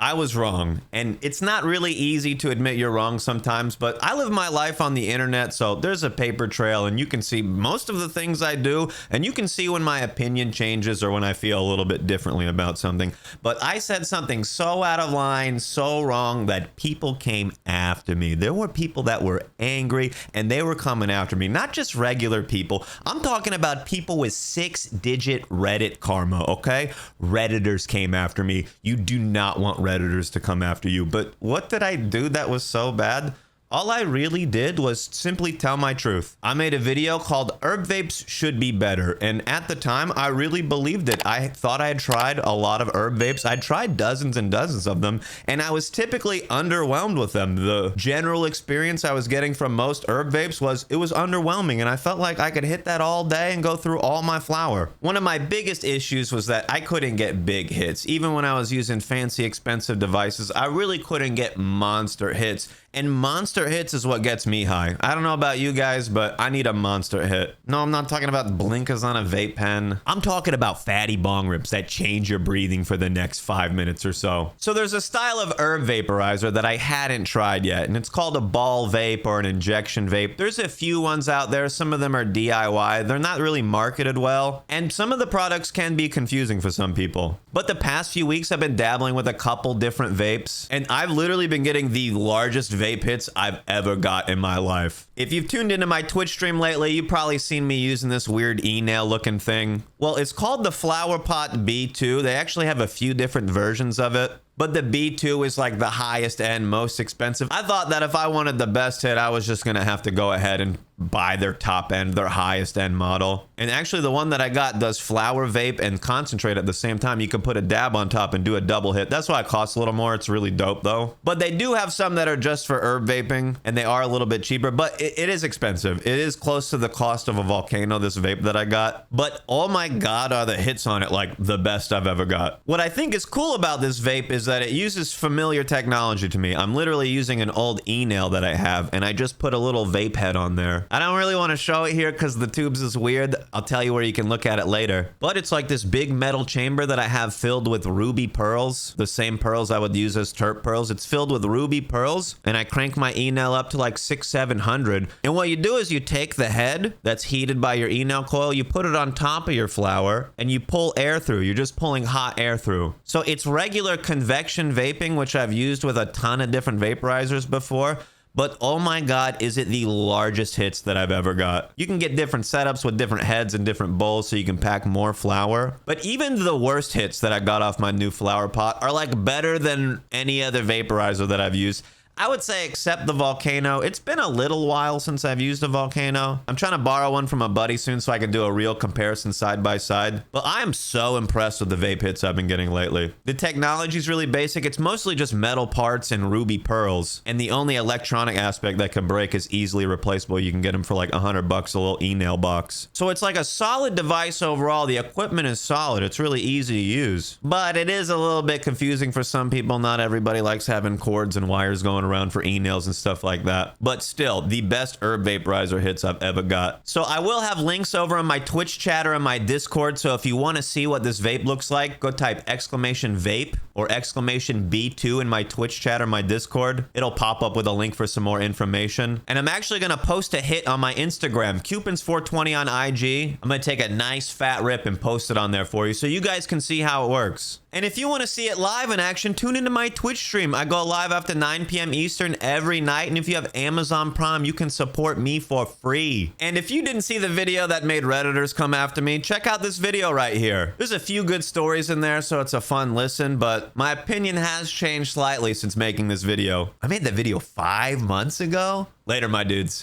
I was wrong. And it's not really easy to admit you're wrong sometimes, but I live my life on the internet, so there's a paper trail and you can see most of the things I do, and you can see when my opinion changes or when I feel a little bit differently about something. But I said something so out of line, so wrong, that people came after me. There were people that were angry and they were coming after me. Not just regular people. I'm talking about people with 6-digit Reddit karma, okay? Redditors came after me. You do not want Redditors to come after you. But what did I do that was so bad? All I really did was simply tell my truth. I made a video called Herb Vapes Should Be Better, and at the time, I really believed it. I thought I had tried a lot of herb vapes. I'd tried dozens and dozens of them, and I was typically underwhelmed with them. The general experience I was getting from most herb vapes was it was underwhelming, and I felt like I could hit that all day and go through all my flower. One of my biggest issues was that I couldn't get big hits. Even when I was using fancy, expensive devices, I really couldn't get monster hits. And monster hits is what gets me high. I don't know about you guys, but I need a monster hit. No, I'm not talking about blinkers on a vape pen. I'm talking about fatty bong rips that change your breathing for the next 5 minutes or so. So there's a style of herb vaporizer that I hadn't tried yet, and it's called a ball vape or an injection vape. There's a few ones out there. Some of them are DIY. They're not really marketed well, and some of the products can be confusing for some people. But the past few weeks, I've been dabbling with a couple different vapes, and I've literally been getting the largest vape hits I've ever got in my life. If you've tuned into my Twitch stream lately, you've probably seen me using this weird e-nail looking thing. Well, it's called the Flower Pot B2. They actually have a few different versions of it, but the B2 is like the highest end, most expensive. I thought that if I wanted the best hit, I was just gonna have to go ahead and buy their top end, their highest end model. And actually the one that I got does flower vape and concentrate at the same time. You can put a dab on top and do a double hit. That's why it costs a little more. It's really dope though. But they do have some that are just for herb vaping, and they are a little bit cheaper, but it is expensive. It is close to the cost of a Volcano, this vape that I got. But oh my God, are the hits on it like the best I've ever got. What I think is cool about this vape is that it uses familiar technology to me. I'm literally using an old e-nail that I have, and I just put a little vape head on there. I don't really want to show it here because the tubes is weird. I'll tell you where you can look at it later. But it's like this big metal chamber that I have filled with ruby pearls, the same pearls I would use as terp pearls. It's filled with ruby pearls, and I crank my e-nail up to like 600-700. And what you do is you take the head that's heated by your e-nail coil, you put it on top of your flower, and you pull air through. You're just pulling hot air through. So it's regular convection vaping, which I've used with a ton of different vaporizers before. But oh my God, is it the largest hits that I've ever got. You can get different setups with different heads and different bowls so you can pack more flower. But even the worst hits that I got off my new flower pot are like better than any other vaporizer that I've used. I would say except the Volcano. It's been a little while since I've used a Volcano. I'm trying to borrow one from a buddy soon so I can do a real comparison side by side. But I am so impressed with the vape hits I've been getting lately. The technology is really basic. It's mostly just metal parts and ruby pearls. And the only electronic aspect that can break is easily replaceable. You can get them for like $100, a little e-nail box. So it's like a solid device overall. The equipment is solid. It's really easy to use. But it is a little bit confusing for some people. Not everybody likes having cords and wires going around for e-nails and stuff like that. But still, the best herb vaporizer hits I've ever got. So I will have links over in my Twitch chat or in my Discord. So if you want to see what this vape looks like, go type !vape or !B2 in my Twitch chat or my Discord. It'll pop up with a link for some more information. And I'm actually going to post a hit on my Instagram, Cewpins420 on IG. I'm going to take a nice fat rip and post it on there for you so you guys can see how it works. And if you want to see it live in action, tune into my Twitch stream. I go live after 9 p.m. Eastern every night. And if you have Amazon Prime, you can support me for free. And if you didn't see the video that made Redditors come after me, check out this video right here. There's a few good stories in there, so it's a fun listen, but my opinion has changed slightly since making this video. I made that video 5 months ago. Later, my dudes.